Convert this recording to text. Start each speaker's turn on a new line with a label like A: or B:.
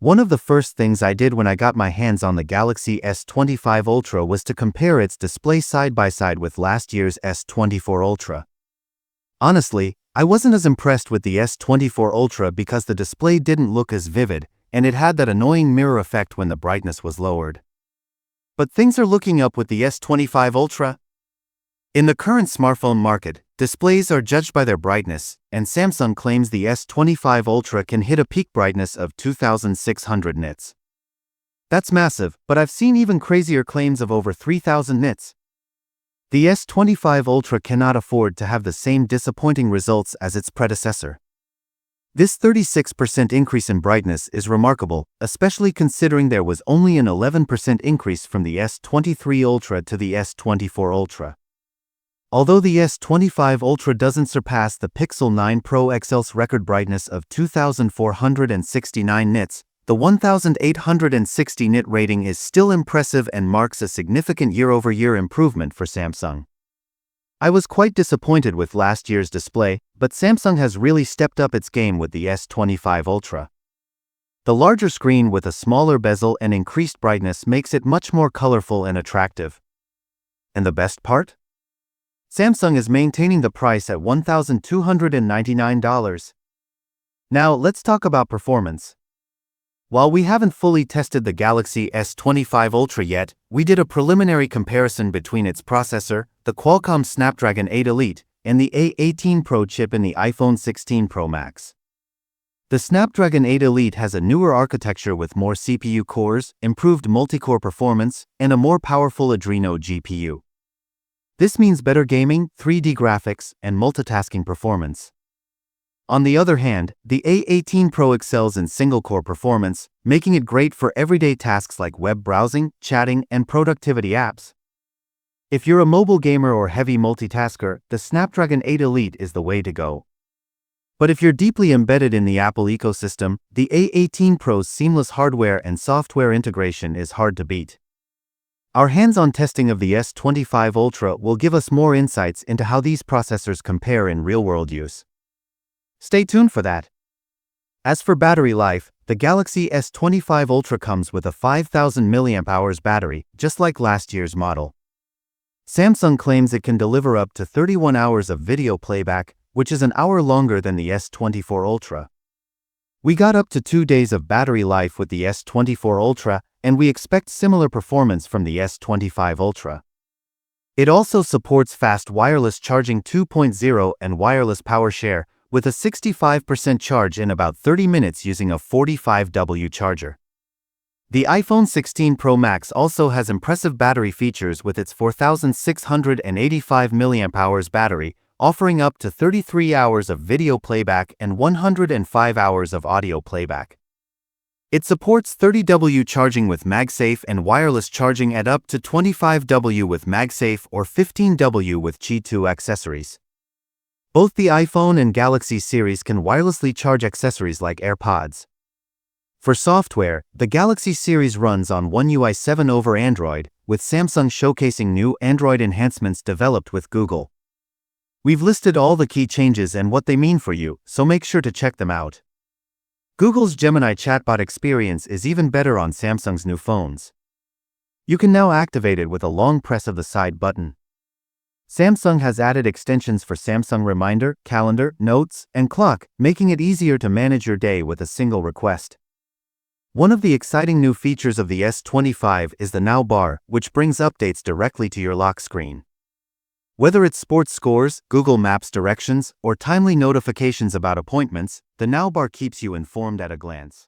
A: One of the first things I did when I got my hands on the Galaxy S25 Ultra was to compare its display side by side with last year's S24 Ultra. Honestly, I wasn't as impressed with the S24 Ultra because the display didn't look as vivid, and it had that annoying mirror effect when the brightness was lowered. But things are looking up with the S25 Ultra. In the current smartphone market, displays are judged by their brightness, and Samsung claims the S25 Ultra can hit a peak brightness of 2600 nits. That's massive, but I've seen even crazier claims of over 3000 nits. The S25 Ultra cannot afford to have the same disappointing results as its predecessor. This 36% increase in brightness is remarkable, especially considering there was only an 11% increase from the S23 Ultra to the S24 Ultra. Although the S25 Ultra doesn't surpass the Pixel 9 Pro XL's record brightness of 2469 nits, the 1860 nit rating is still impressive and marks a significant year-over-year improvement for Samsung. I was quite disappointed with last year's display, but Samsung has really stepped up its game with the S25 Ultra. The larger screen with a smaller bezel and increased brightness makes it much more colorful and attractive. And the best part? Samsung is maintaining the price at $1,299. Now, let's talk about performance. While we haven't fully tested the Galaxy S25 Ultra yet, we did a preliminary comparison between its processor, the Qualcomm Snapdragon 8 Elite, and the A18 Pro chip in the iPhone 16 Pro Max. The Snapdragon 8 Elite has a newer architecture with more CPU cores, improved multi-core performance, and a more powerful Adreno GPU. This means better gaming, 3D graphics, and multitasking performance. On the other hand, the A18 Pro excels in single-core performance, making it great for everyday tasks like web browsing, chatting, and productivity apps. If you're a mobile gamer or heavy multitasker, the Snapdragon 8 Elite is the way to go. But if you're deeply embedded in the Apple ecosystem, the A18 Pro's seamless hardware and software integration is hard to beat. Our hands-on testing of the S25 Ultra will give us more insights into how these processors compare in real-world use. Stay tuned for that. As for battery life, the Galaxy S25 Ultra comes with a 5000 mAh battery, just like last year's model. Samsung claims it can deliver up to 31 hours of video playback, which is an hour longer than the S24 Ultra. We got up to 2 days of battery life with the S24 Ultra, and we expect similar performance from the S25 Ultra. It also supports fast wireless charging 2.0 and wireless power share, with a 65% charge in about 30 minutes using a 45W charger. The iPhone 16 Pro Max also has impressive battery features with its 4685 mAh battery, offering up to 33 hours of video playback and 105 hours of audio playback. It supports 30W charging with MagSafe and wireless charging at up to 25W with MagSafe or 15W with Qi 2 accessories. Both the iPhone and Galaxy series can wirelessly charge accessories like AirPods. For software, the Galaxy series runs on One UI 7 over Android, with Samsung showcasing new Android enhancements developed with Google. We've listed all the key changes and what they mean for you, so make sure to check them out. Google's Gemini chatbot experience is even better on Samsung's new phones. You can now activate it with a long press of the side button. Samsung has added extensions for Samsung Reminder, Calendar, Notes, and Clock, making it easier to manage your day with a single request. One of the exciting new features of the S25 is the Now bar, which brings updates directly to your lock screen. Whether it's sports scores, Google Maps directions, or timely notifications about appointments, the Now bar keeps you informed at a glance.